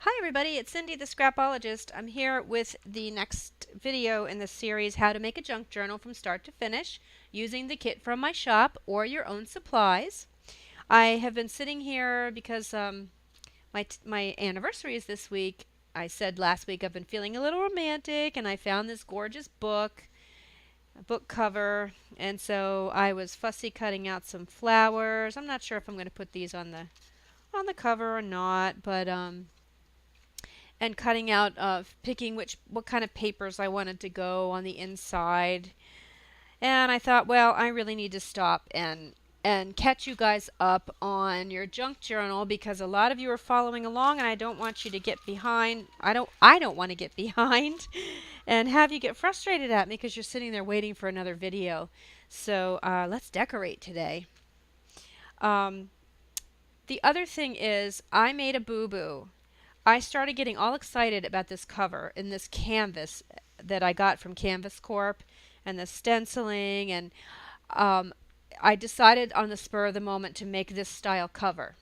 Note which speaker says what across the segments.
Speaker 1: Hi everybody, it's Cindy the Scrapologist. I'm here with the next video in the series, How to Make a Junk Journal from Start to Finish, using the kit from my shop or your own supplies. I have been sitting here because my anniversary is this week. I said last week I've been feeling a little romantic and I found this gorgeous book, a book cover, and so I was fussy cutting out some flowers. I'm not sure if I'm going to put these on the cover or not, but and cutting out picking what kind of papers I wanted to go on the inside. And I thought, well, I really need to stop and catch you guys up on your junk journal because a lot of you are following along and I don't want you to get behind. I don't want to get behind and have you get frustrated at me because you're sitting there waiting for another video. So let's decorate today. Um, the other thing is I made a boo-boo. I started getting all excited about this cover in this canvas that I got from Canvas Corp and the stenciling, and um, I decided on the spur of the moment to make this style cover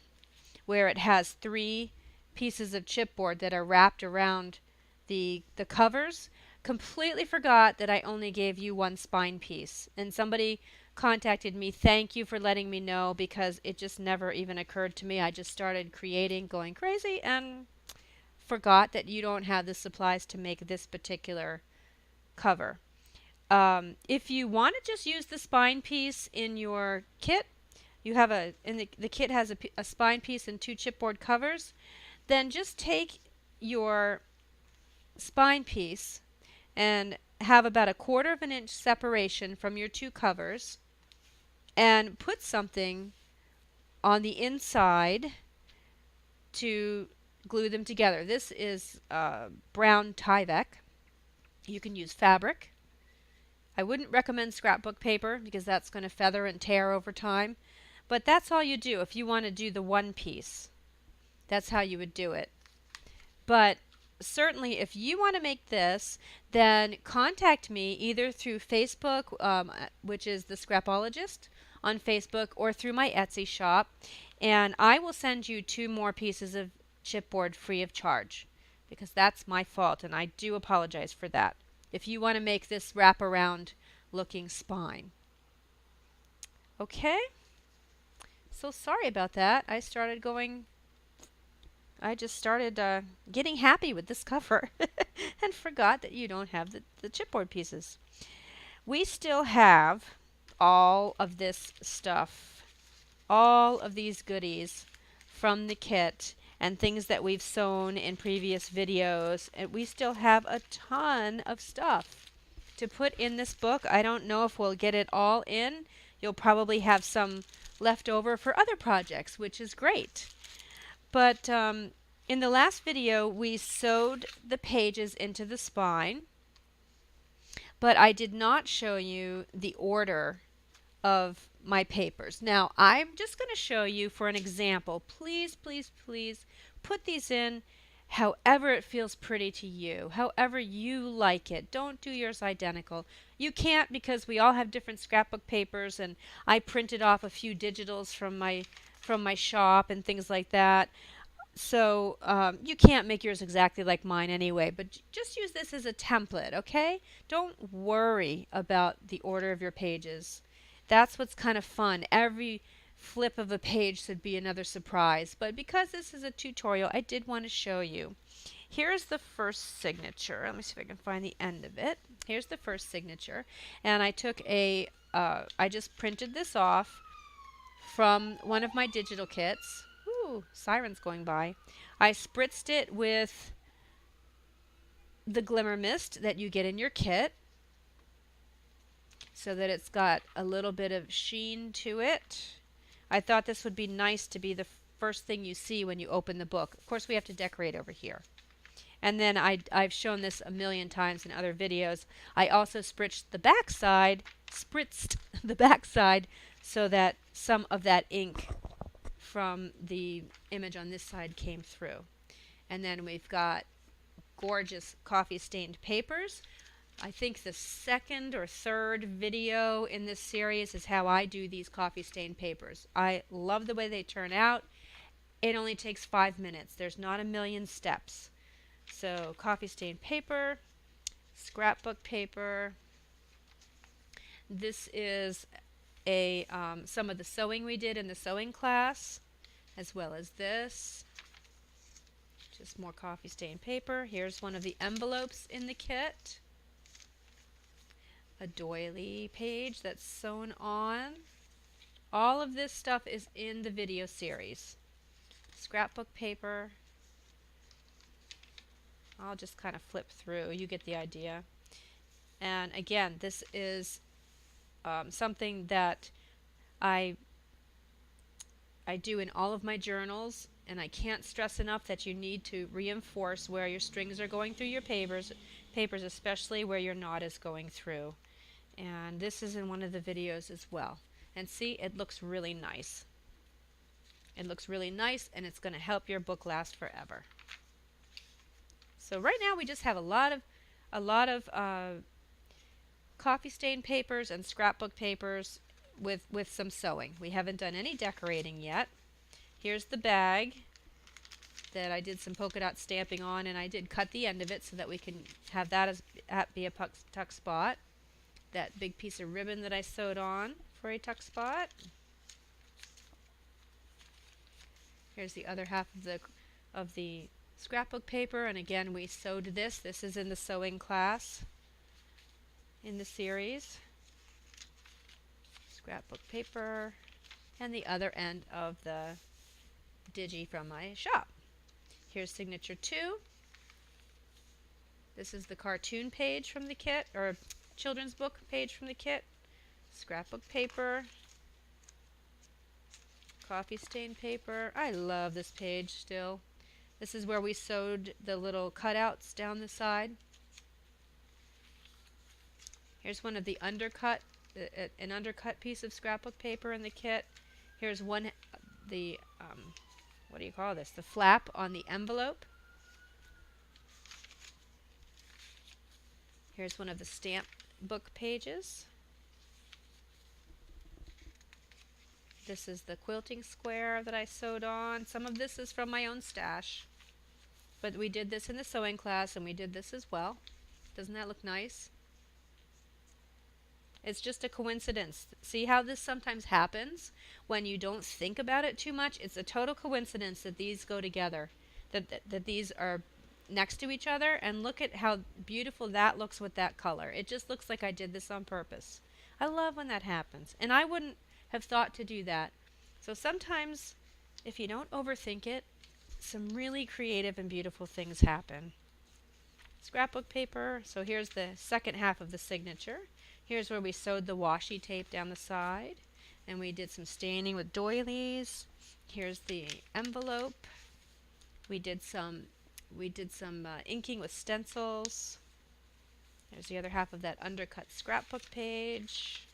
Speaker 1: where it has 3 pieces of chipboard that are wrapped around the covers. Completely forgot that I only gave you 1 spine piece, and somebody contacted me. Thank you for letting me know because it just never even occurred to me. I just started creating, going crazy, and forgot that you don't have the supplies to make this particular cover. If you want to just use the spine piece in your kit, you have the kit has a spine piece and 2 chipboard covers, then just take your spine piece and have about 1/4 inch separation from your 2 covers and put something on the inside to glue them together. This is brown Tyvek. You can use fabric. I wouldn't recommend scrapbook paper because that's going to feather and tear over time. But that's all you do if you want to do the 1 piece. That's how you would do it. But certainly if you want to make this, then contact me either through Facebook, which is the Scrapologist on Facebook, or through my Etsy shop. And I will send you 2 more pieces of chipboard free of charge because that's my fault and I do apologize for that. If you want to make this wraparound looking spine. Okay? So sorry about that. I just started getting happy with this cover and forgot that you don't have the chipboard pieces. We still have all of this stuff, all of these goodies from the kit and things that we've sewn in previous videos, and we still have a ton of stuff to put in this book. I don't know if we'll get it all in. You'll probably have some left over for other projects, which is great. But in the last video, we sewed the pages into the spine, but I did not show you the order of my papers. Now, I'm just going to show you for an example. Please, please, please put these in however it feels pretty to you, however you like it. Don't do yours identical. You can't because we all have different scrapbook papers, and I printed off a few digitals from my shop and things like that. So you can't make yours exactly like mine anyway, but just use this as a template, okay? Don't worry about the order of your pages. That's what's kind of fun. Every flip of a page should be another surprise. But because this is a tutorial, I did want to show you. Here's the first signature. Let me see if I can find the end of it. Here's the first signature. And I took I just printed this off from one of my digital kits. Ooh, sirens going by. I spritzed it with the glimmer mist that you get in your kit, so that it's got a little bit of sheen to it. I thought this would be nice to be the first thing you see when you open the book. Of course, we have to decorate over here. And then I've shown this a million times in other videos. I also spritzed the back side so that some of that ink from the image on this side came through. And then we've got gorgeous coffee stained papers. I think the 2nd or 3rd video in this series is how I do these coffee stained papers. I love the way they turn out. It only takes 5 minutes. There's not a million steps. So coffee stain paper, scrapbook paper. This is some of the sewing we did in the sewing class, as well as this. Just more coffee stain paper. Here's one of the envelopes in the kit. A doily page that's sewn on. All of this stuff is in the video series. Scrapbook paper. I'll just kind of flip through. You get the idea. And again, this is something that I do in all of my journals, and I can't stress enough that you need to reinforce where your strings are going through your papers, especially where your knot is going through. And this is in one of the videos as well. And see, it looks really nice. It looks really nice, and it's going to help your book last forever. So right now we just have a lot of coffee stain papers and scrapbook papers with some sewing. We haven't done any decorating yet. Here's the bag that I did some polka dot stamping on, and I did cut the end of it so that we can have that be a tuck spot. That big piece of ribbon that I sewed on for a tuck spot. Here's the other half of the scrapbook paper, and again we sewed this. This is in the sewing class in the series. Scrapbook paper, and the other end of the digi from my shop. Here's signature 2. This is the cartoon page from the kit, or children's book page from the kit. Scrapbook paper, coffee stain paper. I love this page still. This is where we sewed the little cutouts down the side. Here's one of the an undercut piece of scrapbook paper in the kit. Here's one, what do you call this? The flap on the envelope. Here's one of the stamp book pages. This is the quilting square that I sewed on. Some of this is from my own stash. But we did this in the sewing class, and we did this as well. Doesn't that look nice? It's just a coincidence. See how this sometimes happens when you don't think about it too much? It's a total coincidence that these go together, that these are next to each other, and look at how beautiful that looks with that color. It just looks like I did this on purpose. I love when that happens, and I wouldn't have thought to do that. So sometimes, if you don't overthink it, some really creative and beautiful things happen. Scrapbook paper. So here's the second half of the signature. Here's where we sewed the washi tape down the side, and we did some staining with doilies. Here's the envelope. We did some inking with stencils. There's the other half of that undercut scrapbook page.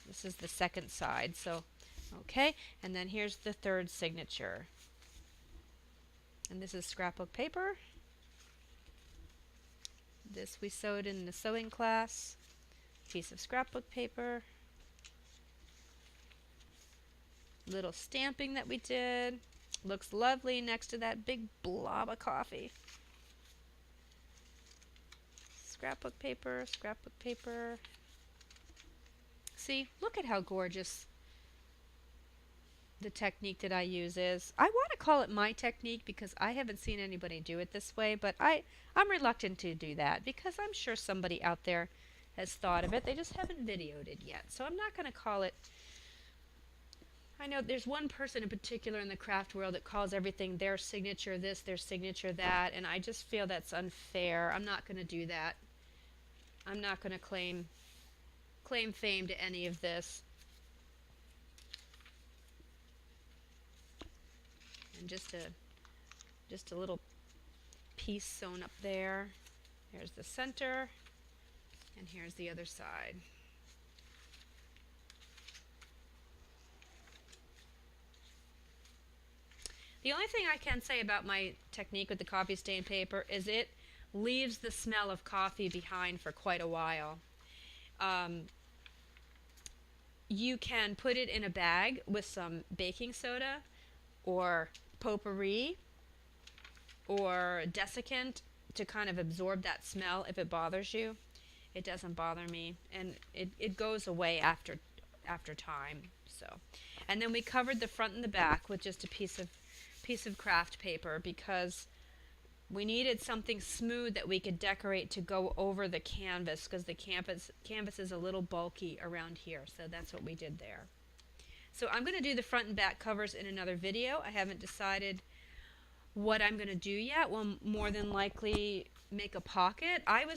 Speaker 1: This is the second side. So, okay, and then here's the third signature. And this is scrapbook paper. This we sewed in the sewing class. Piece of scrapbook paper. Little stamping that we did. Looks lovely next to that big blob of coffee. Scrapbook paper, scrapbook paper. See, look at how gorgeous the technique that I use is. I want to call it my technique because I haven't seen anybody do it this way, but I'm reluctant to do that because I'm sure somebody out there has thought of it. They just haven't videoed it yet. So I'm not going to call it. I know there's one person in particular in the craft world that calls everything their signature this, their signature that, and I just feel that's unfair. I'm not going to do that. I'm not going to claim fame to any of this. And just a little piece sewn up there. Here's the center, and here's the other side. The only thing I can say about my technique with the coffee stain paper is it leaves the smell of coffee behind for quite a while. You can put it in a bag with some baking soda, or potpourri or desiccant to kind of absorb that smell if it bothers you. It doesn't bother me, and it goes away after time. So, and then we covered the front and the back with just a piece of craft paper because we needed something smooth that we could decorate to go over the canvas because the canvas is a little bulky around here. So that's what we did there. So I'm going to do the front and back covers in another video. I haven't decided what I'm going to do yet. We'll more than likely make a pocket. I'm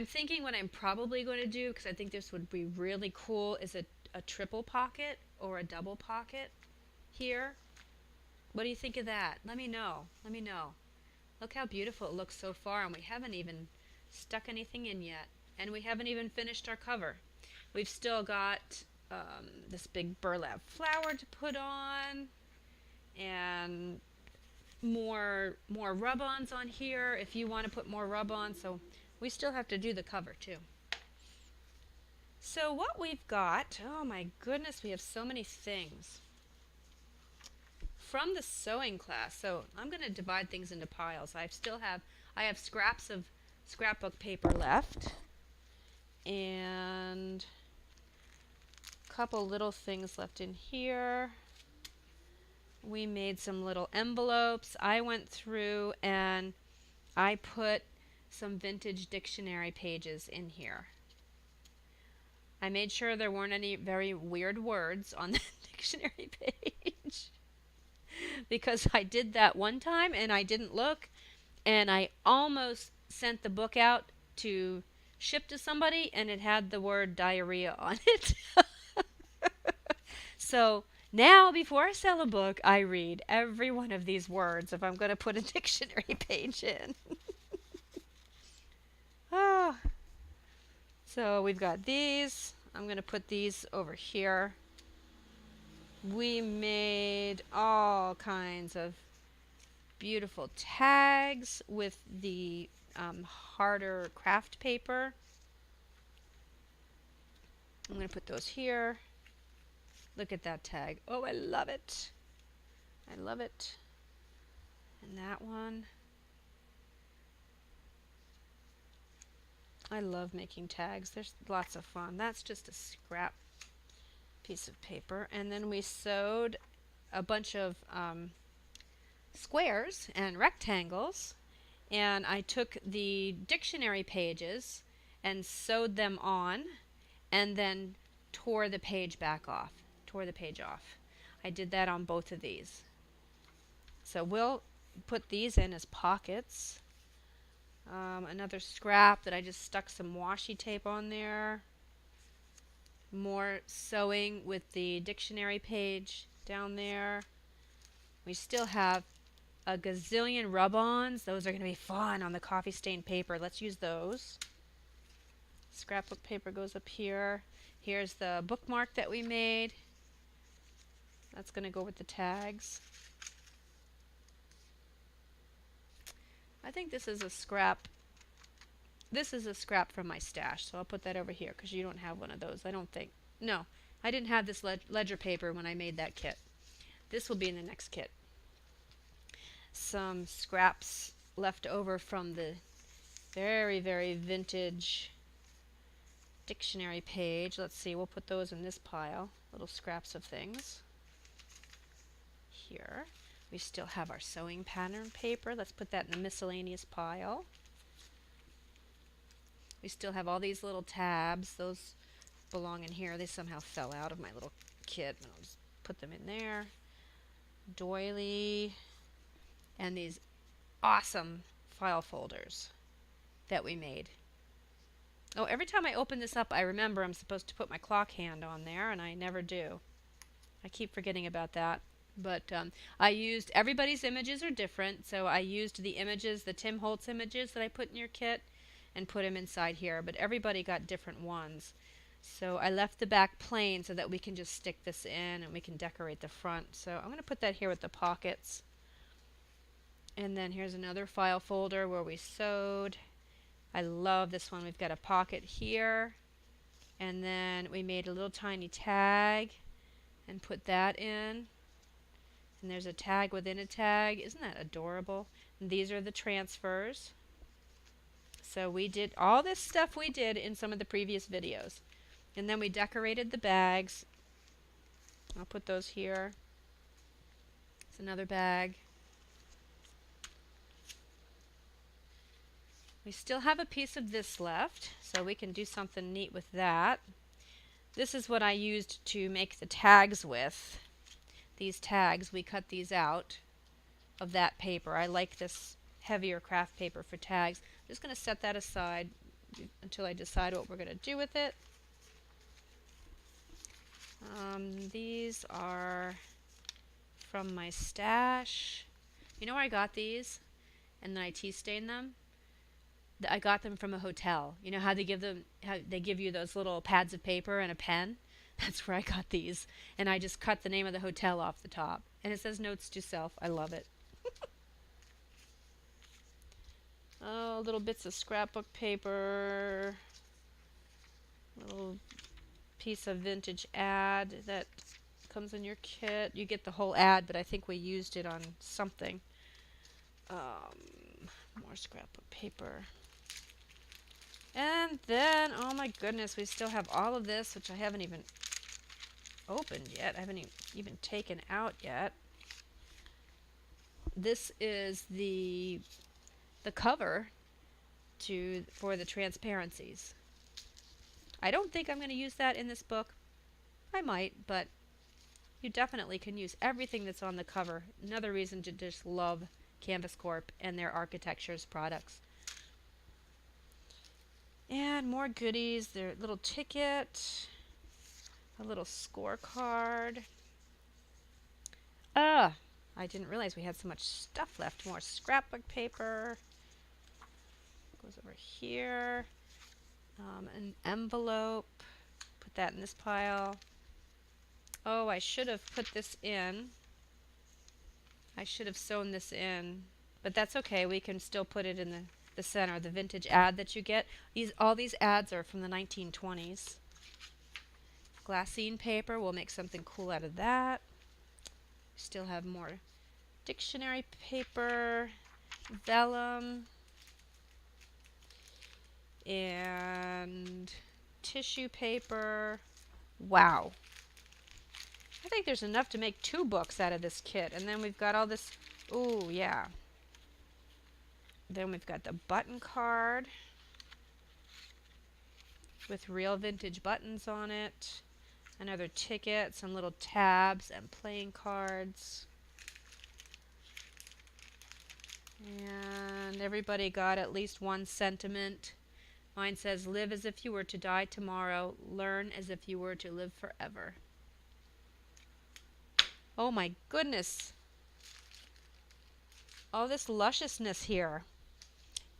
Speaker 1: thinking what I'm probably going to do, because I think this would be really cool, is a triple pocket or a double pocket here. What do you think of that? Let me know. Let me know. Look how beautiful it looks so far, and we haven't even stuck anything in yet. And we haven't even finished our cover. We've still got this big burlap flower to put on, and more rub-ons on here if you want to put more rub-on. So we still have to do the cover too. So what we've got, oh my goodness, we have so many things from the sewing class. So I'm going to divide things into piles. I have scraps of scrapbook paper left, and a couple little things left in here. We made some little envelopes. I went through and I put some vintage dictionary pages in here. I made sure there weren't any very weird words on the dictionary page because I did that one time and I didn't look, and I almost sent the book out to ship to somebody and it had the word diarrhea on it. So now, before I sell a book, I read every one of these words if I'm going to put a dictionary page in. Ah. So we've got these. I'm going to put these over here. We made all kinds of beautiful tags with the harder craft paper. I'm going to put those here. Look at that tag. Oh, I love it. I love it. And that one. I love making tags. There's lots of fun. That's just a scrap piece of paper. And then we sewed a bunch of squares and rectangles. And I took the dictionary pages and sewed them on and then tore the page back off. Tore the page off. I did that on both of these. So we'll put these in as pockets. Another scrap that I just stuck some washi tape on there. More sewing with the dictionary page down there. We still have a gazillion rub-ons. Those are going to be fun on the coffee stained paper. Let's use those. Scrapbook paper goes up here. Here's the bookmark that we made. That's going to go with the tags. I think this is a scrap. This is a scrap from my stash, so I'll put that over here because you don't have one of those, I don't think. No, I didn't have this ledger paper when I made that kit. This will be in the next kit. Some scraps left over from the very, very vintage dictionary page. Let's see, we'll put those in this pile. Little scraps of things. Here. We still have our sewing pattern paper. Let's put that in the miscellaneous pile. We still have all these little tabs. Those belong in here. They somehow fell out of my little kit. I'll just put them in there. Doily. And these awesome file folders that we made. Oh, every time I open this up, I remember I'm supposed to put my clock hand on there, and I never do. I keep forgetting about that. But I used, everybody's images are different, so I used the images, the Tim Holtz images that I put in your kit, and put them inside here. But everybody got different ones. So I left the back plain so that we can just stick this in and we can decorate the front. So I'm going to put that here with the pockets. And then here's another file folder where we sewed. I love this one. We've got a pocket here. And then we made a little tiny tag. and put that in. And there's a tag within a tag. Isn't that adorable? And these are the transfers. So we did all this stuff we did in some of the previous videos. And then we decorated the bags. I'll put those here. It's another bag. We still have a piece of this left, so we can do something neat with that. This is what I used to make the tags with. These tags, we cut these out of that paper. I like this heavier craft paper for tags. I'm just going to set that aside until I decide what we're going to do with it. These are from my stash. You know where I got these? And then I tea stained them? I got them from a hotel. You know how they give you those little pads of paper and a pen? That's where I got these. And I just cut the name of the hotel off the top. And it says notes to self. I love it. Oh, little bits of scrapbook paper. Little piece of vintage ad that comes in your kit. You get the whole ad, but I think we used it on something. More scrapbook paper. And then, oh my goodness, we still have all of this, which I haven't even opened yet. I haven't even taken out yet. This is the cover for the transparencies. I don't think I'm going to use that in this book. I might, but you definitely can use everything that's on the cover. Another reason to just love Canvas Corp and their Architectures products. And more goodies. Their little ticket, a little scorecard. I didn't realize we had so much stuff left. More scrapbook paper. Goes over here. An envelope. Put that in this pile. Oh, I should have put this in. I should have sewn this in. But that's okay. We can still put it in the center. The vintage ad that you get. All these ads are from the 1920s. Glassine paper. We'll make something cool out of that. Still have more dictionary paper. Vellum. And tissue paper. Wow. I think there's enough to make 2 books out of this kit. And then we've got all this. Ooh, yeah. Then we've got the button card with real vintage buttons on it. Another ticket, some little tabs and playing cards. And everybody got at least one sentiment. Mine says, live as if you were to die tomorrow. Learn as if you were to live forever. Oh my goodness. All this lusciousness here.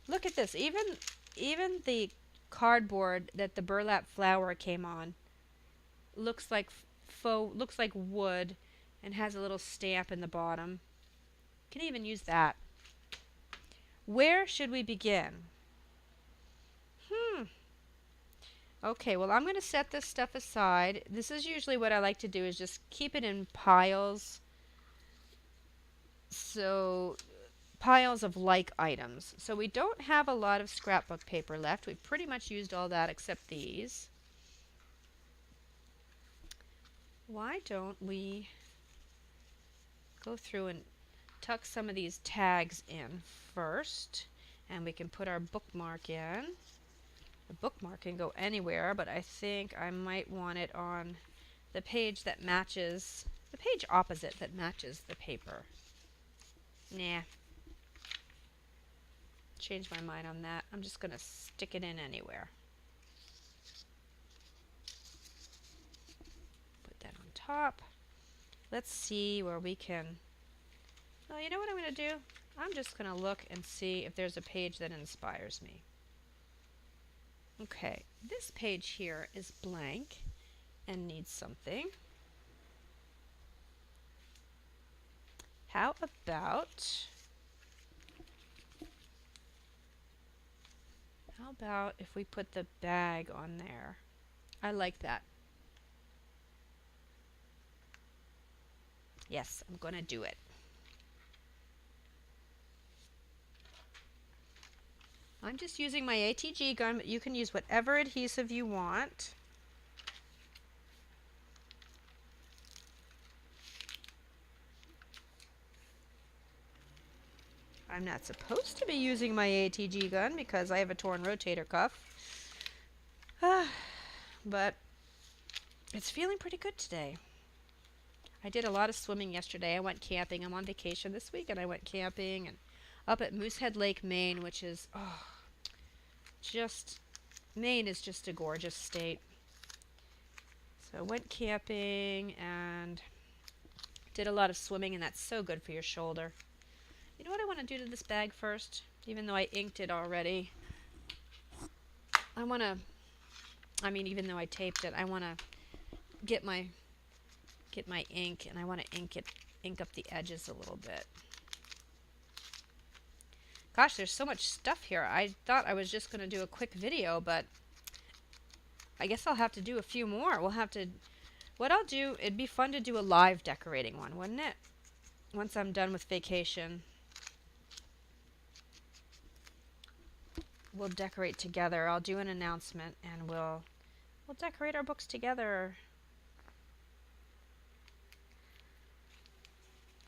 Speaker 1: Look at this. Even the cardboard that the burlap flower came on looks like looks like wood and has a little stamp in the bottom. Can even use that. Where should we begin? Okay, well, I'm going to set this stuff aside. This is usually what I like to do, is just keep it in piles. So, piles of like items. So we don't have a lot of scrapbook paper left. We've pretty much used all that except these. Why don't we go through and tuck some of these tags in first, and we can put our bookmark in. The bookmark can go anywhere, but I think I might want it on the page that matches, the page opposite that matches the paper. Nah. Change my mind on that. I'm just going to stick it in anywhere. Put that on top. Let's see where we can... Well, you know what I'm going to do? I'm just going to look and see if there's a page that inspires me. Okay, this page here is blank and needs something. How about if we put the bag on there? I like that. Yes, I'm going to do it. I'm just using my ATG gun, but you can use whatever adhesive you want. I'm not supposed to be using my ATG gun because I have a torn rotator cuff. But it's feeling pretty good today. I did a lot of swimming yesterday. I went camping. I'm on vacation this week, and I went camping and up at Moosehead Lake, Maine, which is, Maine is just a gorgeous state. So I went camping and did a lot of swimming, and that's so good for your shoulder. You know what I want to do to this bag first? Even though I inked it already. Even though I taped it, I want to get my ink, and I want to ink up the edges a little bit. Gosh, there's so much stuff here. I thought I was just going to do a quick video, but I guess I'll have to do a few more. What I'll do, it'd be fun to do a live decorating one, wouldn't it? Once I'm done with vacation. We'll decorate together. I'll do an announcement and we'll decorate our books together.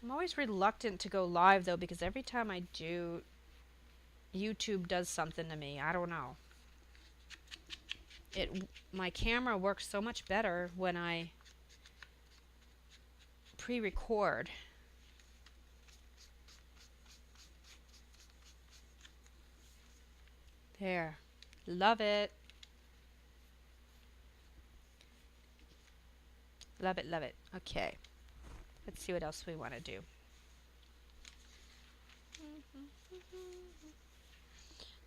Speaker 1: I'm always reluctant to go live though, because every time I do, YouTube does something to me. I don't know. My camera works so much better when I pre-record. There. Love it. Love it, love it. Okay. Let's see what else we want to do.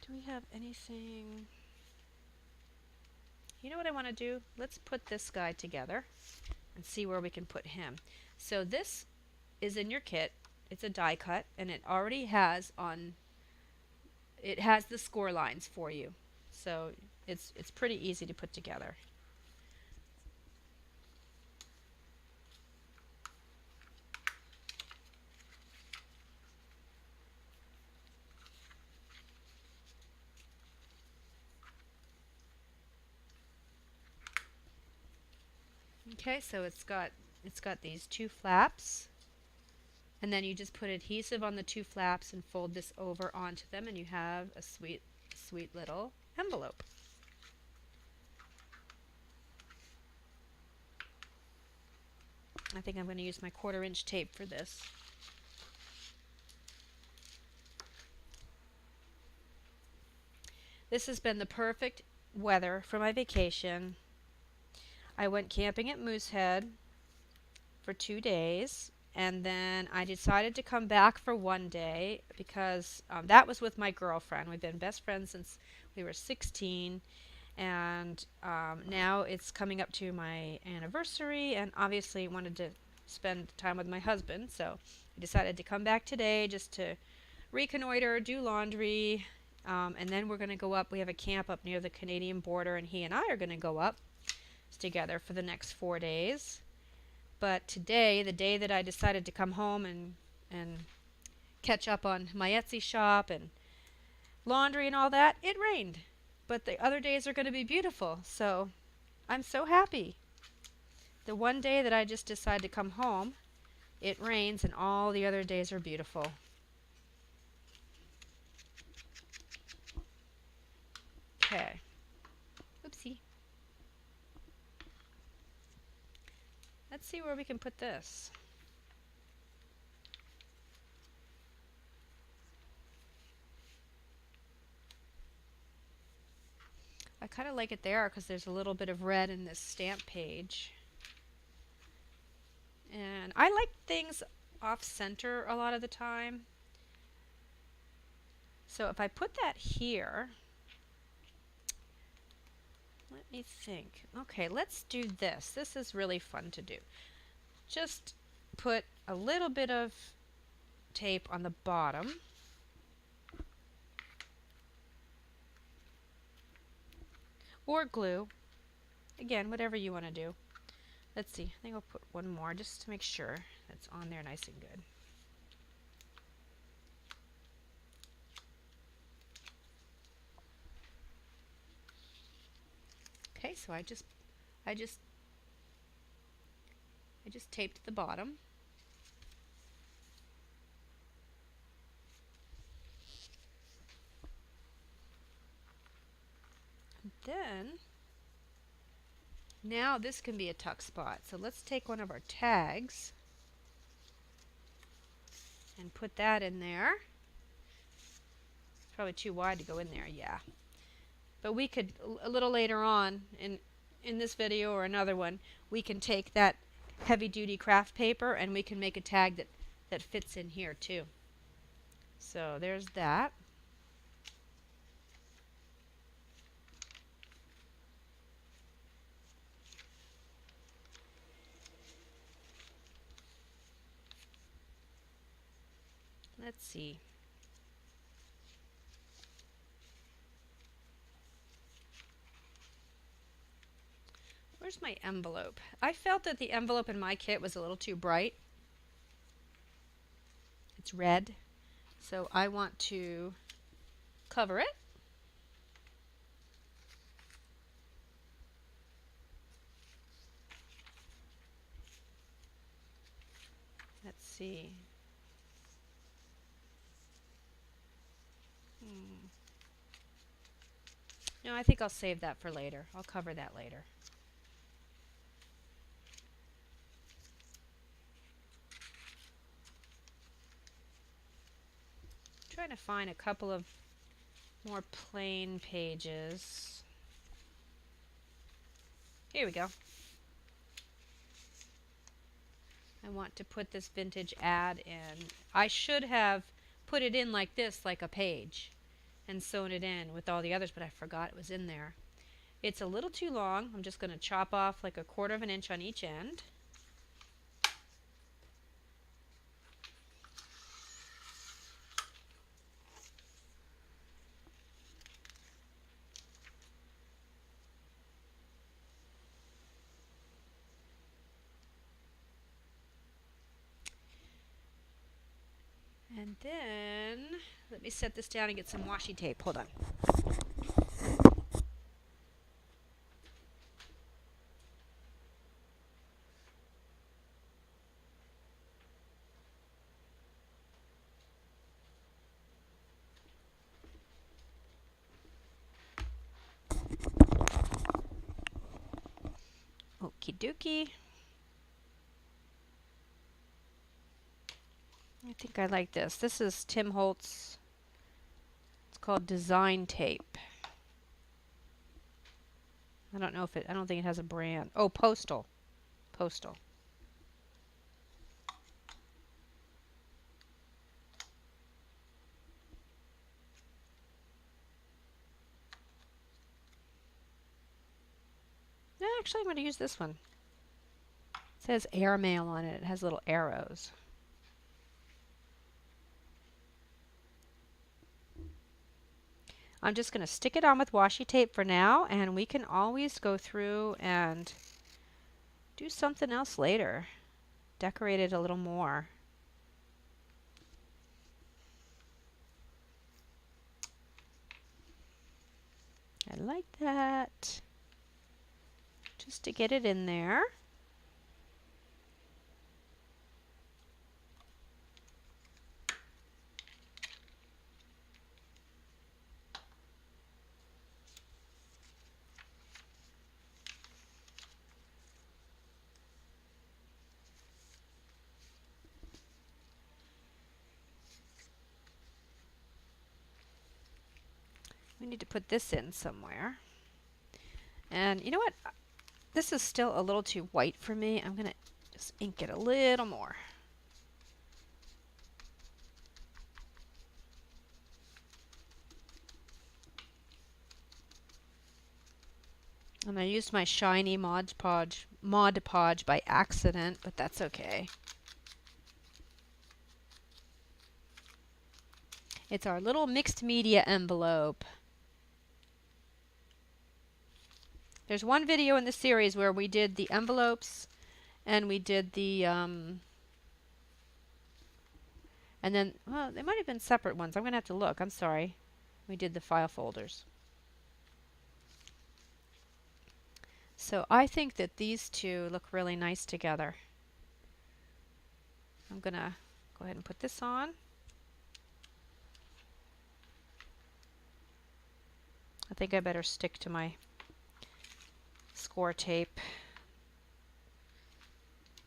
Speaker 1: Do we have anything? You know what I want to do? Let's put this guy together and see where we can put him. So this is in your kit. It's a die cut, and it already has the score lines for you. So it's pretty easy to put together. Okay, so it's got these two flaps, and then you just put adhesive on the two flaps and fold this over onto them, and you have a sweet little envelope. I think I'm going to use my 1/4-inch tape for this. This has been the perfect weather for my vacation. I went camping at Moosehead for 2 days, and then I decided to come back for 1 day because that was with my girlfriend. We've been best friends since we were 16, and now it's coming up to my anniversary, and obviously wanted to spend time with my husband, so I decided to come back today just to reconnoiter, do laundry, and then we're going to go up. We have a camp up near the Canadian border, and he and I are going to go up together for the next 4 days. But today, the day that I decided to come home and catch up on my Etsy shop and laundry and all that, it rained. But the other days are going to be beautiful, so I'm so happy. The one day that I just decided to come home, it rains, and all the other days are beautiful. Okay. Oopsie. Let's see where we can put this. I kind of like it there because there's a little bit of red in this stamp page. And I like things off center a lot of the time. So if I put that here, let me think. Okay, let's do this. This is really fun to do. Just put a little bit of tape on the bottom. Or glue. Again, whatever you want to do. Let's see. I think I'll put one more just to make sure that's on there nice and good. Okay, so I just taped the bottom. And then now this can be a tuck spot. So let's take one of our tags and put that in there. It's probably too wide to go in there, yeah. But we could, a little later on in this video or another one, we can take that heavy duty craft paper and we can make a tag that fits in here too. So there's that. Let's see. Where's my envelope? I felt that the envelope in my kit was a little too bright. It's red, so I want to cover it. Let's see. No, I think I'll save that for later. I'll cover that later. I'm trying to find a couple of more plain pages. Here we go. I want to put this vintage ad in. I should have put it in like this, like a page, and sewn it in with all the others, but I forgot it was in there. It's a little too long. I'm just going to chop off like 1/4 of an inch on each end. And then, let me set this down and get some washi tape. Hold on. Okie dokie. I think I like this. This is Tim Holtz. It's called Design Tape. I don't know if it, I don't think it has a brand. Oh, Postal. Postal. No, actually, I'm going to use this one. It says airmail on it. It has little arrows. I'm just going to stick it on with washi tape for now, and we can always go through and do something else later. Decorate it a little more. I like that. Just to get it in there. We need to put this in somewhere. And you know what? This is still a little too white for me. I'm going to just ink it a little more. And I used my shiny Mod Podge by accident, but that's okay. It's our little mixed media envelope. There's one video in the series where we did the envelopes and we did the And then, well, they might have been separate ones. I'm going to have to look. I'm sorry. We did the file folders. So I think that these two look really nice together. I'm going to go ahead and put this on. I think I better stick to my score tape.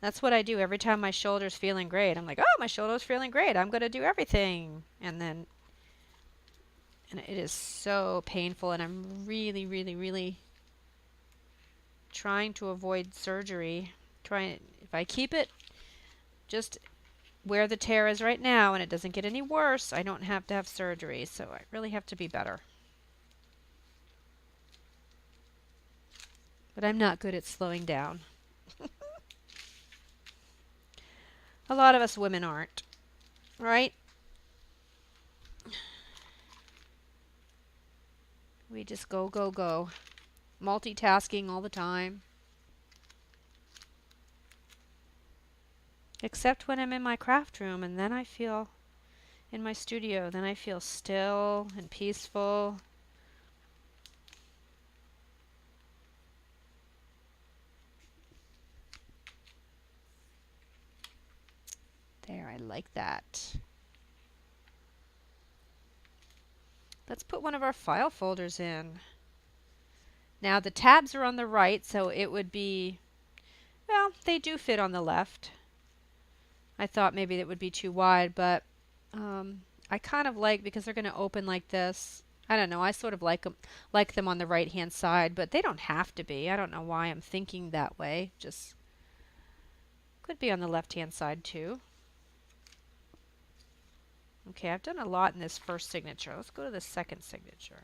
Speaker 1: That's what I do every time my shoulder's feeling great. I'm like, oh, my shoulder's feeling great. I'm going to do everything. And it is so painful, and I'm really, really, really trying to avoid surgery. If I keep it just where the tear is right now and it doesn't get any worse, I don't have to have surgery. So I really have to be better. But I'm not good at slowing down. A lot of us women aren't, right? We just go, go, go. Multitasking all the time. Except when I'm in my craft room, and then I feel, in my studio, then I feel still and peaceful. There, I like that. Let's put one of our file folders in. Now the tabs are on the right, so it would be, well, they do fit on the left. I thought maybe it would be too wide, but I kind of like, because they're going to open like this. I don't know, I sort of like them on the right hand side, but they don't have to be. I don't know why I'm thinking that way. Just could be on the left hand side too. Okay, I've done a lot in this first signature. Let's go to the second signature.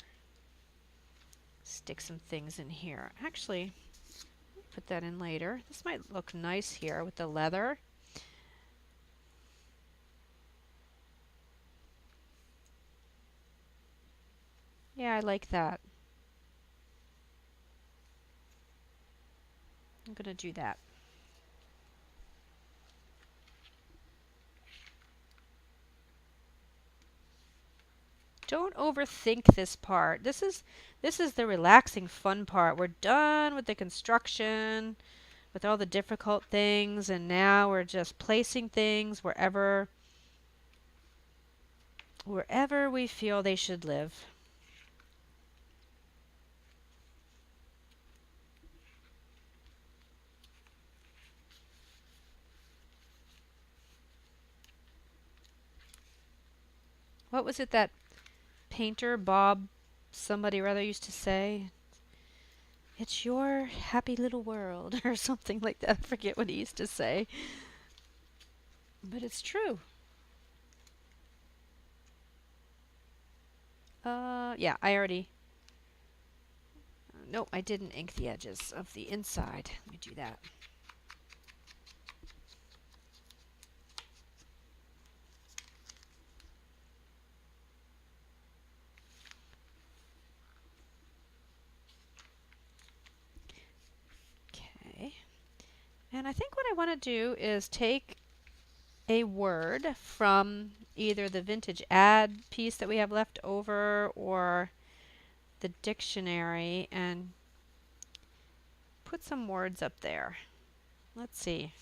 Speaker 1: Stick some things in here. Actually, put that in later. This might look nice here with the leather. Yeah, I like that. I'm going to do that. Don't overthink this part. This is the relaxing, fun part. We're done with the construction, with all the difficult things, and now we're just placing things wherever we feel they should live. What was it that painter Bob somebody or other used to say? It's your happy little world, or something like that. I forget what he used to say. But it's true. Yeah, I already... no, I didn't ink the edges of the inside. Let me do that. Okay. And I think what I want to do is take a word from either the vintage ad piece that we have left over or the dictionary and put some words up there. Let's see.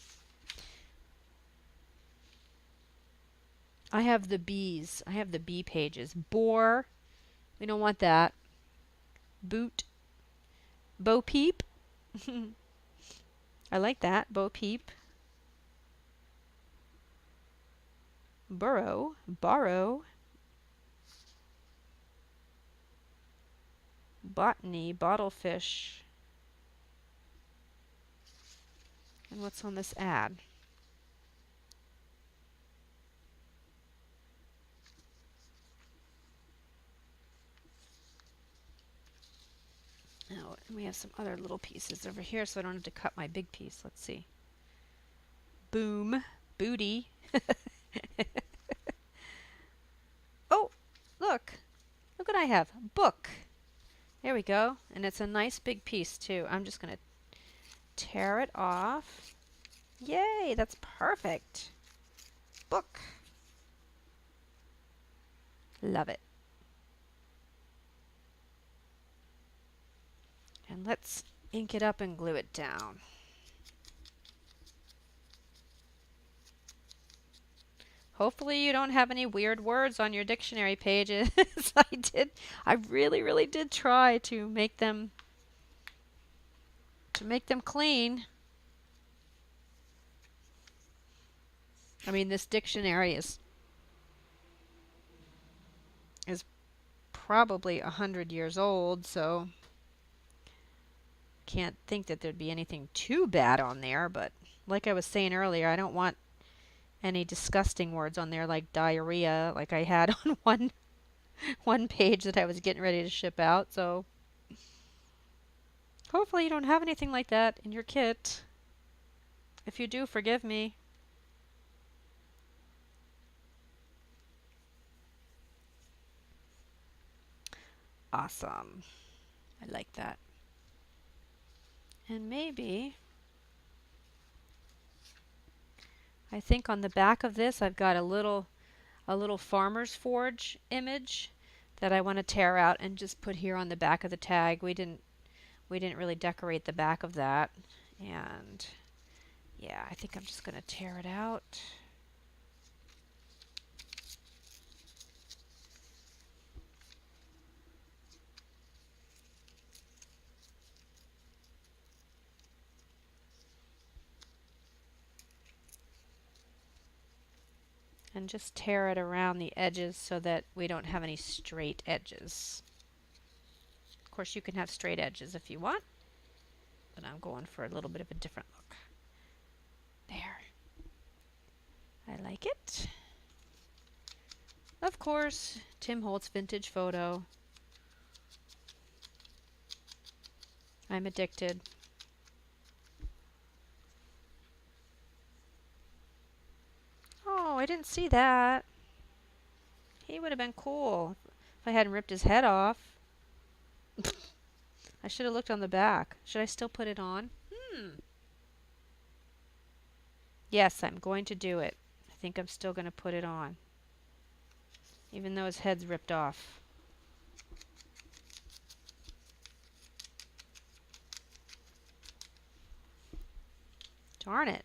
Speaker 1: I have the B's. I have the B pages. Bore. We don't want that. Boot. Bo Peep. I like that. Bo Peep. Burrow. Borrow. Botany. Bottlefish. And what's on this ad? Now, we have some other little pieces over here, so I don't have to cut my big piece. Let's see. Boom. Booty. Oh, look. Look what I have. Book. There we go. And it's a nice big piece, too. I'm just going to tear it off. Yay, that's perfect. Book. Love it. And let's ink it up and glue it down. Hopefully you don't have any weird words on your dictionary pages. I really did try to make them clean. I mean, this dictionary is probably 100 years old, so can't think that there'd be anything too bad on there, but like I was saying earlier, I don't want any disgusting words on there like diarrhea, like I had on one page that I was getting ready to ship out. So hopefully you don't have anything like that in your kit. If you do, forgive me. Awesome. I like that. And maybe, I think on the back of this I've got a little Farmer's Forge image that I want to tear out and just put here on the back of the tag. We didn't really decorate the back of that. And yeah, I think I'm just going to tear it out. And just tear it around the edges so that we don't have any straight edges. Of course, you can have straight edges if you want, but I'm going for a little bit of a different look. There. I like it. Of course, Tim Holtz vintage photo. I'm addicted. Oh, I didn't see that. He would have been cool if I hadn't ripped his head off. I should have looked on the back. Should I still put it on? Yes, I'm going to do it. I think I'm still going to put it on, even though his head's ripped off. Darn it.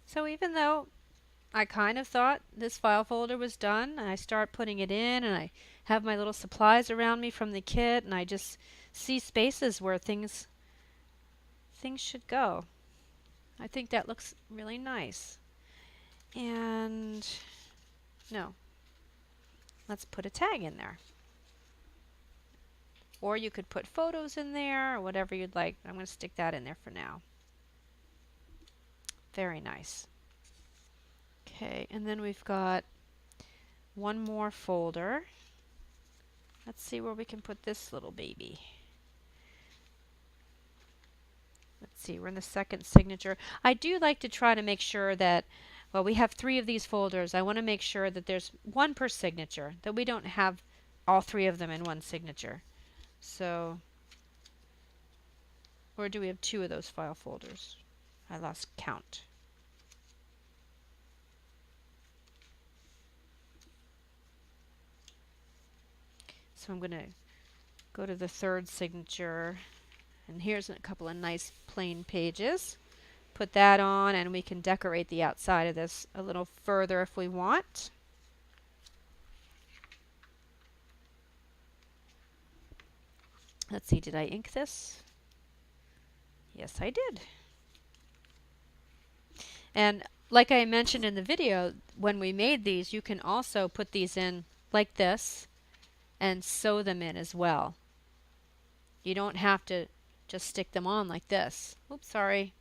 Speaker 1: So even though I kind of thought this file folder was done, and I start putting it in, and I have my little supplies around me from the kit, and I just see spaces where things should go. I think that looks really nice. And no, let's put a tag in there. Or you could put photos in there or whatever you'd like. I'm going to stick that in there for now. Very nice. Okay, and then we've got one more folder. Let's see where we can put this little baby. Let's see, we're in the second signature. I do like to try to make sure that, well, we have 3 of these folders. I want to make sure that there's one per signature, that we don't have all 3 of them in one signature. So, or do we have 2 of those file folders? I lost count. So I'm going to go to the third signature, and here's a couple of nice plain pages. Put that on, and we can decorate the outside of this a little further if we want. Let's see, did I ink this? Yes, I did. And like I mentioned in the video, when we made these, you can also put these in like this and sew them in as well. You don't have to just stick them on like this. Oops, sorry.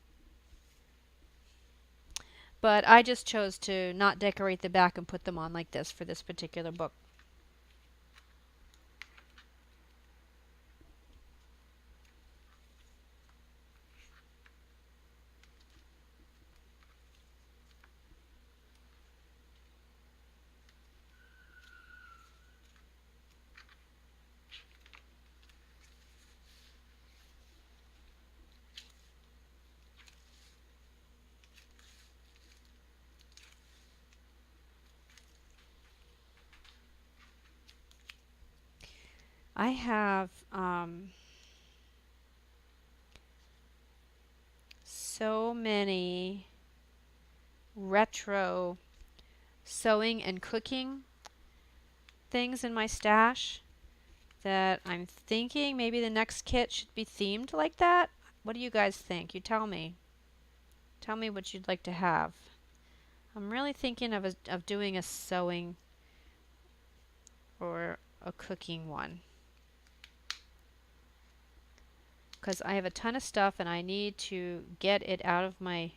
Speaker 1: But I just chose to not decorate the back and put them on like this for this particular book. I have so many retro sewing and cooking things in my stash that I'm thinking maybe the next kit should be themed like that. What do you guys think? You tell me. Tell me what you'd like to have. I'm really thinking of doing a sewing or a cooking one, because I have a ton of stuff and I need to get it out of my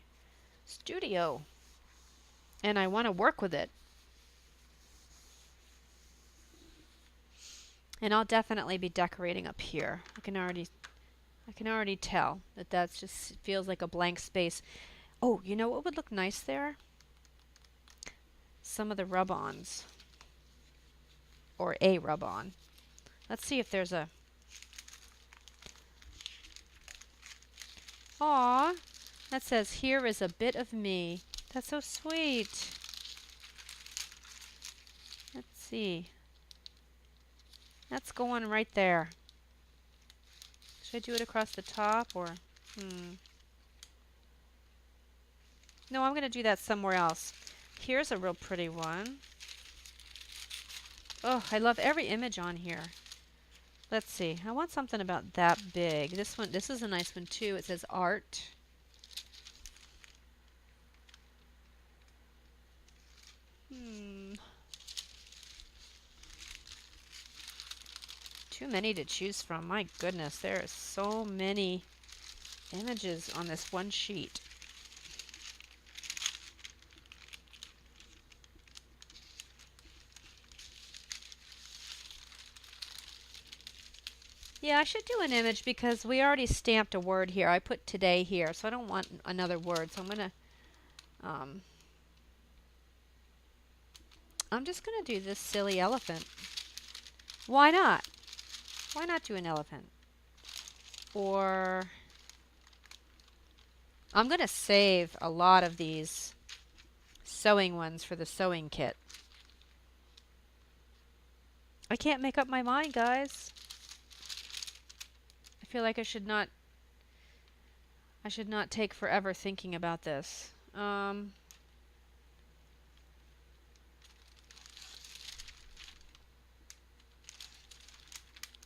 Speaker 1: studio and I want to work with it. And I'll definitely be decorating up here. I can already tell that that's just feels like a blank space. Oh, you know what would look nice there? Some of the rub-ons. Or a rub-on. Let's see if there's a... Aw, that says, "Here is a bit of me." That's so sweet. Let's see. That's going right there. Should I do it across the top or... No, I'm going to do that somewhere else. Here's a real pretty one. Oh, I love every image on here. Let's see. I want something about that big. This one, this is a nice one too. It says art. Too many to choose from. My goodness, there are so many images on this one sheet. Yeah, I should do an image because we already stamped a word here. I put today here, so I don't want another word. So I'm just gonna do this silly elephant. Why not? Why not do an elephant? Or I'm gonna save a lot of these sewing ones for the sewing kit. I can't make up my mind, guys. I feel like I should not take forever thinking about this.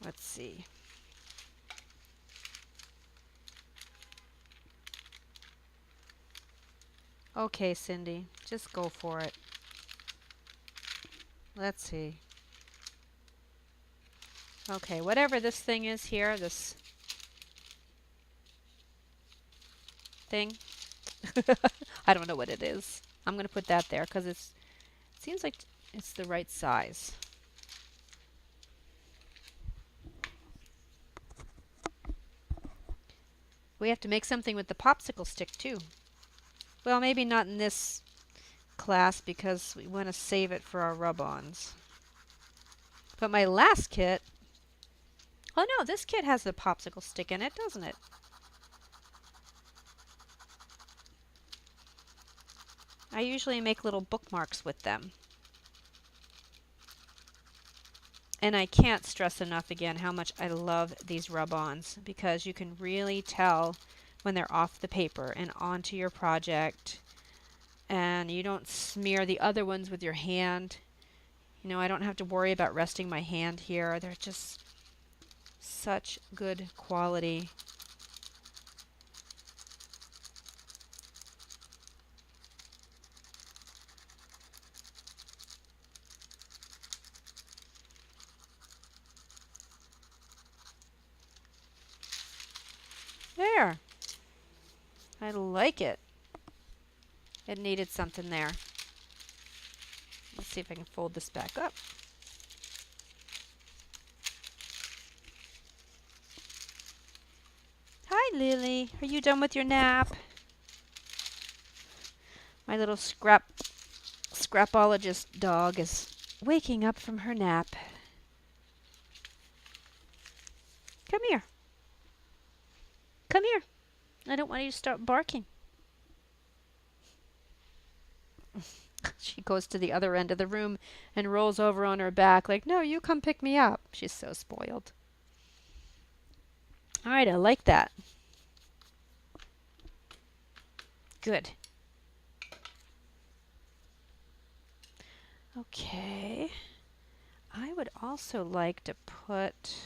Speaker 1: Let's see. Okay, Cindy, just go for it. Let's see. Okay, whatever this thing is here, this thing. I don't know what it is. I'm going to put that there because it seems like it's the right size. We have to make something with the popsicle stick too. Well, maybe not in this class because we want to save it for our rub-ons. But my last kit... Oh no, this kit has the popsicle stick in it, doesn't it? I usually make little bookmarks with them. And I can't stress enough again how much I love these rub-ons because you can really tell when they're off the paper and onto your project, and you don't smear the other ones with your hand. You know, I don't have to worry about resting my hand here. They're just such good quality. there. I like it. It needed something there. Let's see if I can fold this back up. Hi, Lily. Are you done with your nap? My little Scrapologist dog is waking up from her nap. Come here. Come here. I don't want you to start barking. She goes to the other end of the room and rolls over on her back like, no, you come pick me up. She's so spoiled. All right, I like that. Good. Okay. I would also like to put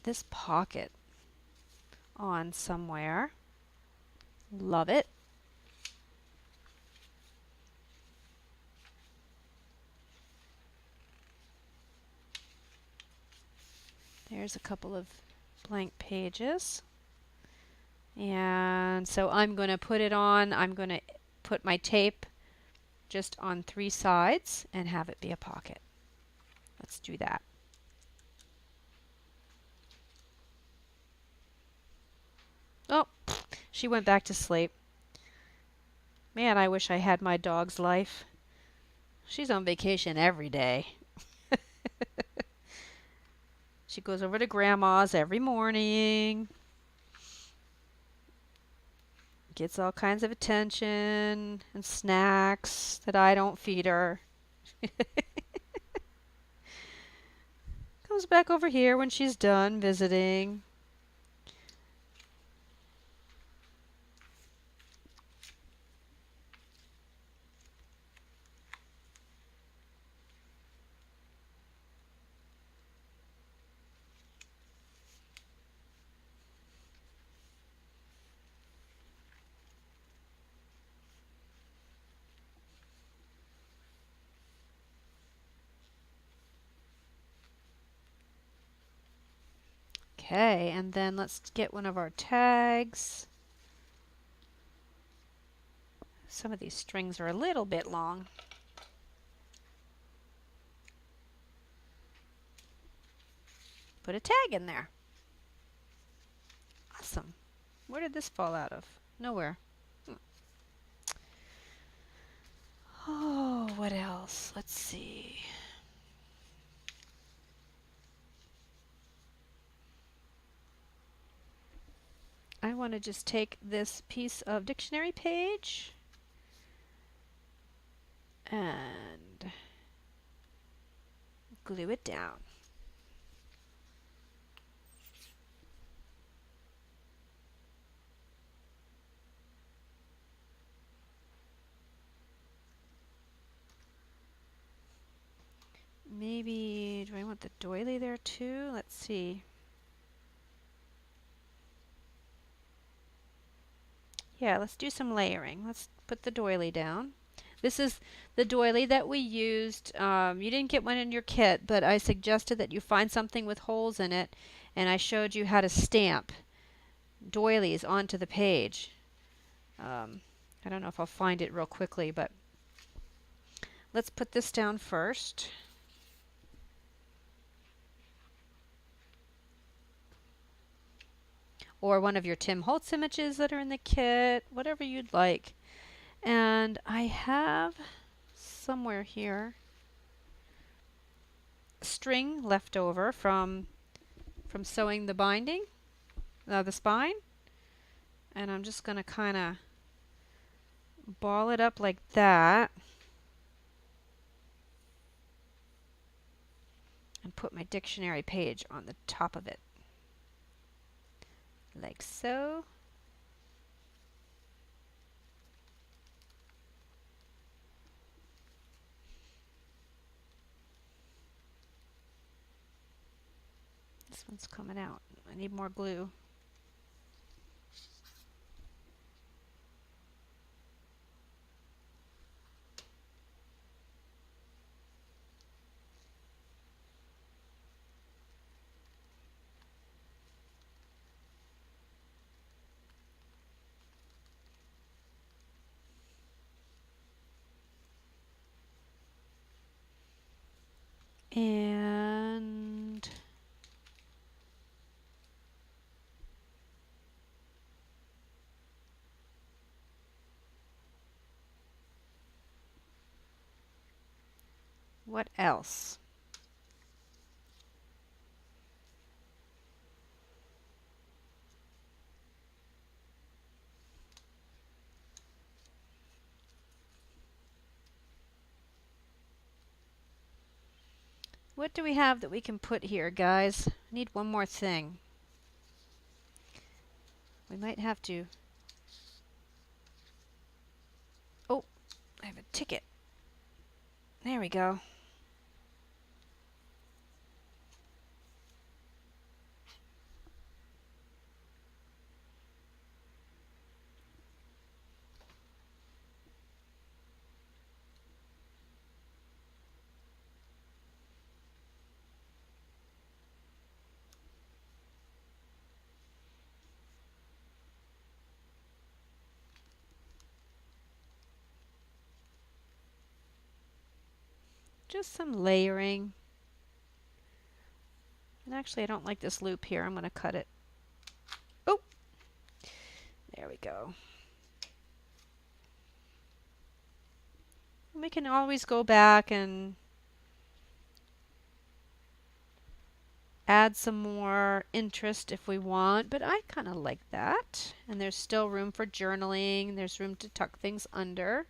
Speaker 1: this pocket on somewhere. Love it. There's a couple of blank pages. And so I'm going to put it on. I'm going to put my tape just on 3 sides and have it be a pocket. Let's do that. Oh, she went back to sleep. Man, I wish I had my dog's life. She's on vacation every day. She goes over to Grandma's every morning. Gets all kinds of attention and snacks that I don't feed her. Comes back over here when she's done visiting. Okay, and then let's get one of our tags. Some of these strings are a little bit long. Put a tag in there. Awesome. Where did this fall out of? Nowhere. Oh, what else? Let's see. I want to just take this piece of dictionary page and glue it down. Maybe, do I want the doily there too? Let's see. Yeah, let's do some layering. Let's put the doily down. This is the doily that we used. You didn't get one in your kit, but I suggested that you find something with holes in it, and I showed you how to stamp doilies onto the page. I don't know if I'll find it real quickly, but let's put this down first. Or one of your Tim Holtz images that are in the kit, whatever you'd like. And I have somewhere here string left over from sewing the binding, the spine. And I'm just going to kind of ball it up like that. And put my dictionary page on the top of it. Like so. This one's coming out. I need more glue. And what else? What do we have that we can put here, guys? I need one more thing. We might have to... Oh, I have a ticket. There we go. Just some layering. And actually, I don't like this loop here. I'm going to cut it. Oh, there we go. And we can always go back and add some more interest if we want, but I kind of like that. And there's still room for journaling. There's room to tuck things under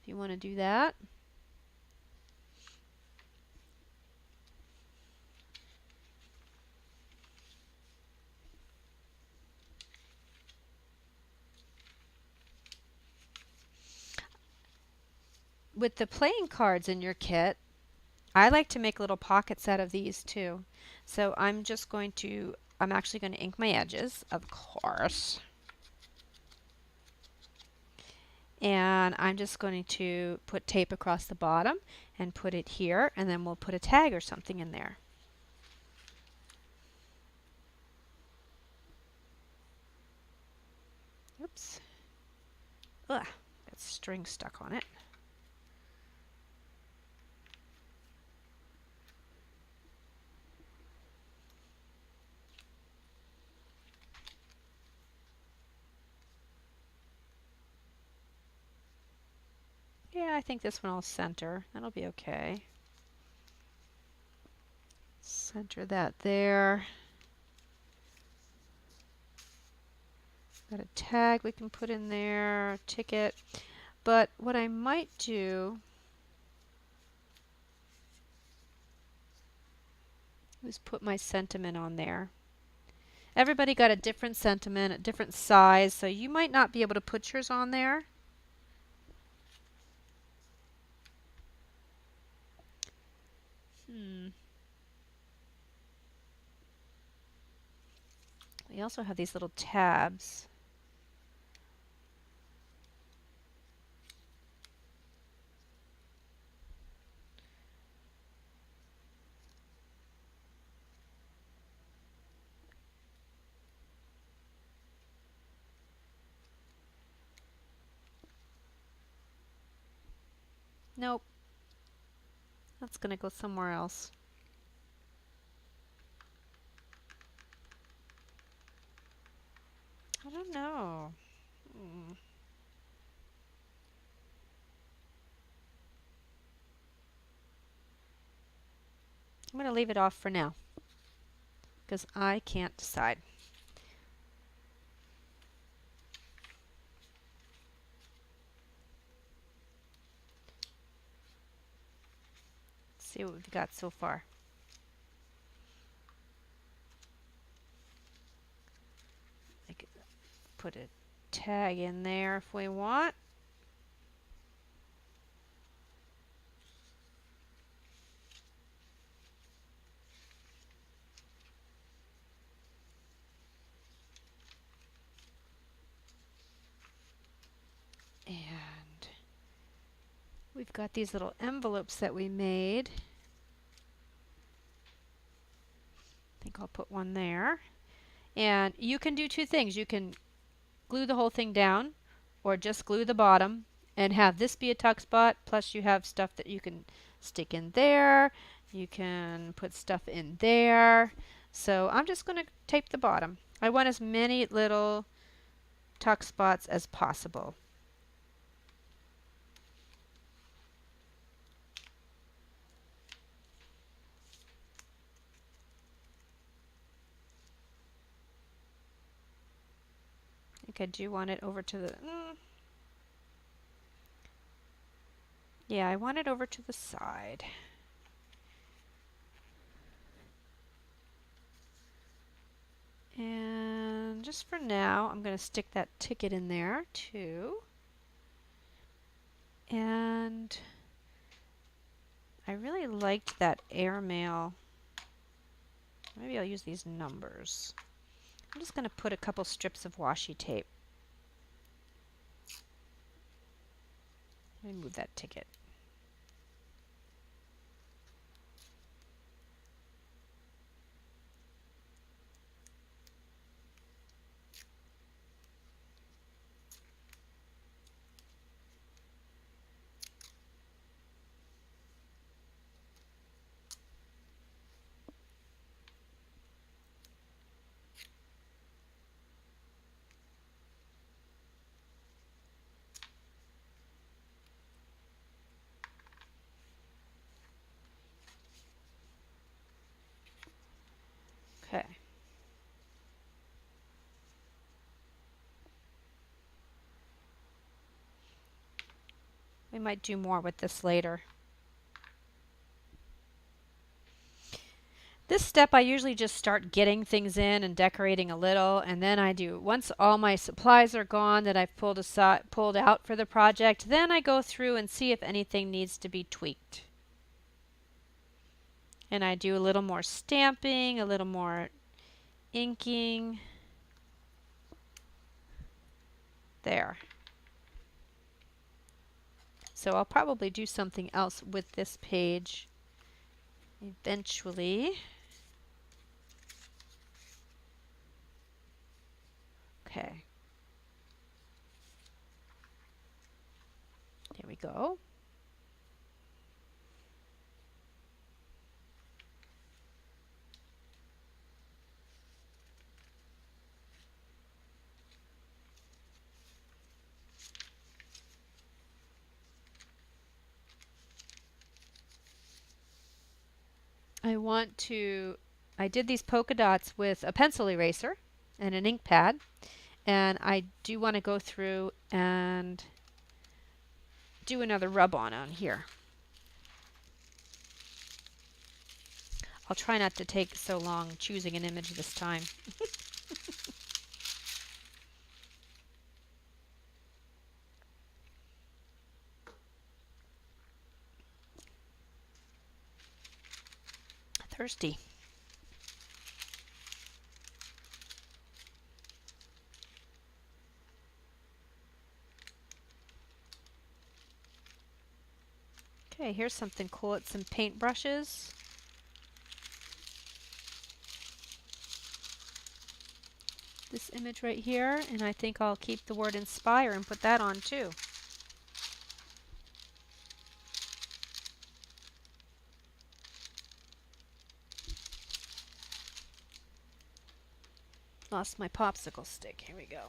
Speaker 1: if you want to do that. With the playing cards in your kit, I like to make little pockets out of these too. So I'm actually going to ink my edges, of course. And I'm just going to put tape across the bottom and put it here, and then we'll put a tag or something in there. Oops. Ugh, got string stuck on it. Yeah, I think this one will center. That'll be okay. Center that there. Got a tag we can put in there, a ticket. But what I might do is put my sentiment on there. Everybody got a different sentiment, a different size, so you might not be able to put yours on there. We also have these little tabs. Nope. That's going to go somewhere else. I don't know. I'm going to leave it off for now because I can't decide. Let's see what we've got so far. I could put a tag in there if we want. And we've got these little envelopes that we made. I think I'll put one there. And you can do two things. You can glue the whole thing down or just glue the bottom and have this be a tuck spot, plus you have stuff that you can stick in there You can put stuff in there. So I'm just going to tape the bottom. I want as many little tuck spots as possible. I think I do want it over to the... yeah, I want it over to the side. And just for now, I'm going to stick that ticket in there too. And I really liked that airmail. Maybe I'll use these numbers. I'm just going to put a couple strips of washi tape. Let me move that ticket. Okay. We might do more with this later. This step I usually just start getting things in and decorating a little, and then I do, once all my supplies are gone that I've pulled out for the project, then I go through and see if anything needs to be tweaked. And I do a little more stamping, a little more inking. There. So I'll probably do something else with this page eventually. Okay. There we go. I did these polka dots with a pencil eraser and an ink pad, and I do want to go through and do another rub on here. I'll try not to take so long choosing an image this time. Thirsty. Okay, here's something cool. It's some paint brushes. This image right here, and I think I'll keep the word inspire and put that on too. Lost my popsicle stick. Here we go.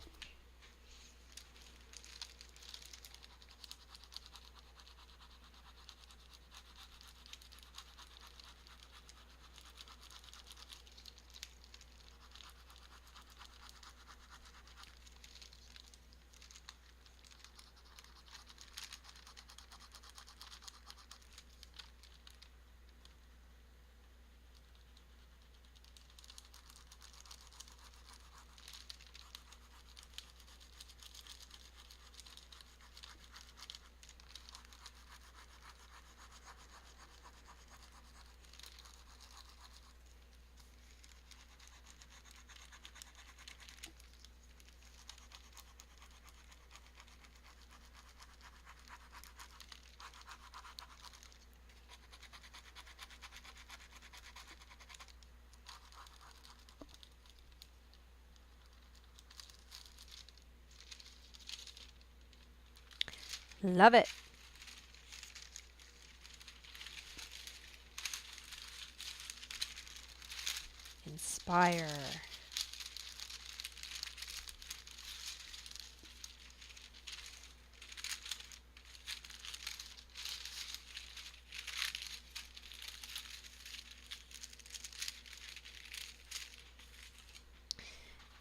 Speaker 1: Love it. Inspire.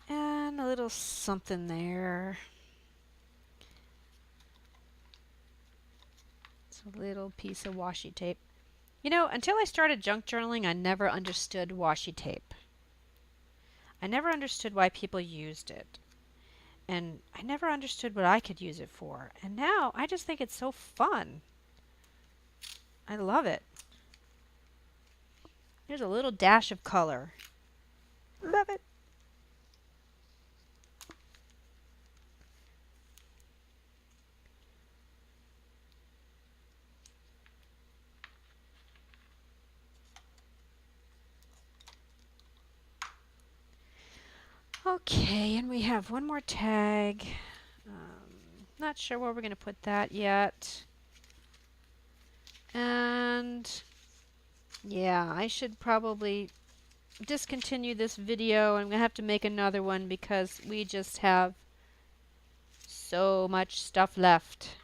Speaker 1: And a little something there. It's a little piece of washi tape. You know, until I started junk journaling, I never understood washi tape. I never understood why people used it. And I never understood what I could use it for. And now I just think it's so fun. I love it. There's a little dash of color. Love it. Okay, and we have one more tag. Not sure where we're going to put that yet. And yeah, I should probably discontinue this video. I'm going to have to make another one because we just have so much stuff left.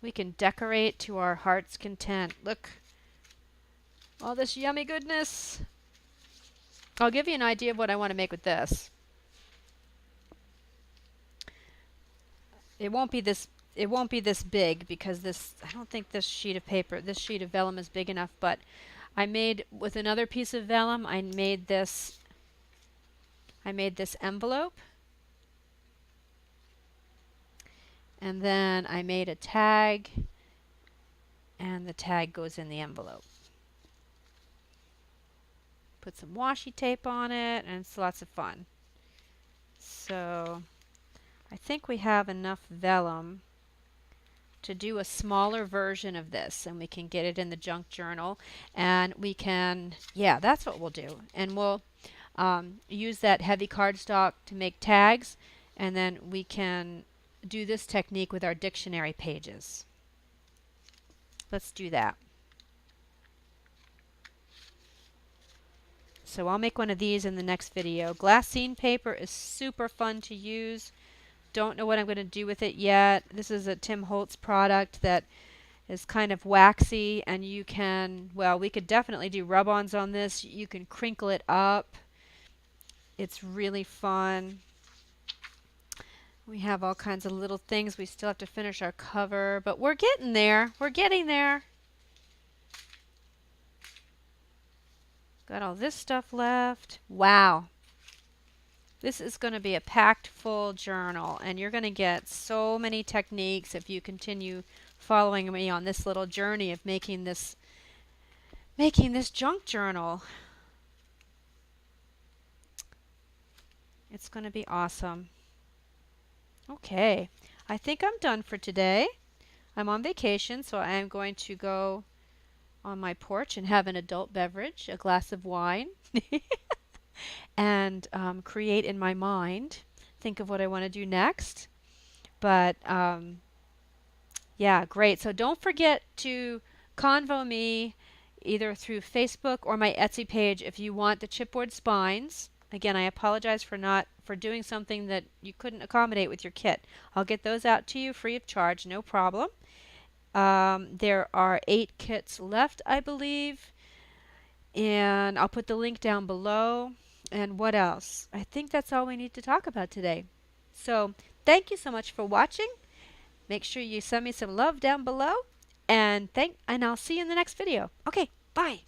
Speaker 1: We can decorate to our heart's content. Look, all this yummy goodness. I'll give you an idea of what I want to make with this. It won't be this big because I don't think this sheet of paper, this sheet of vellum is big enough, but I made with another piece of vellum, I made this envelope. And then I made a tag, and the tag goes in the envelope. Put some washi tape on it, and it's lots of fun. So I think we have enough vellum to do a smaller version of this, and we can get it in the junk journal, and we can, yeah, that's what we'll do. And we'll use that heavy cardstock to make tags, and then we can do this technique with our dictionary pages. Let's do that. So I'll make one of these in the next video. Glassine paper is super fun to use. Don't know what I'm going to do with it yet. This is a Tim Holtz product that is kind of waxy, and you can, well, we could definitely do rub-ons on this. You can crinkle it up. It's really fun. We have all kinds of little things. We still have to finish our cover, but we're getting there. We're getting there. Got all this stuff left. Wow. This is going to be a packed full journal, and you're going to get so many techniques if you continue following me on this little journey of making this junk journal. It's going to be awesome. Okay, I think I'm done for today. I'm on vacation, so I am going to go on my porch and have an adult beverage, a glass of wine, and create in my mind, think of what I want to do next. But yeah, great. So don't forget to convo me either through Facebook or my Etsy page if you want the chipboard spines. Again, I apologize for doing something that you couldn't accommodate with your kit. I'll get those out to you free of charge, no problem. There are 8 kits left, I believe, and I'll put the link down below. And what else? I think that's all we need to talk about today. So thank you so much for watching. Make sure you send me some love down below, and I'll see you in the next video. Okay, bye.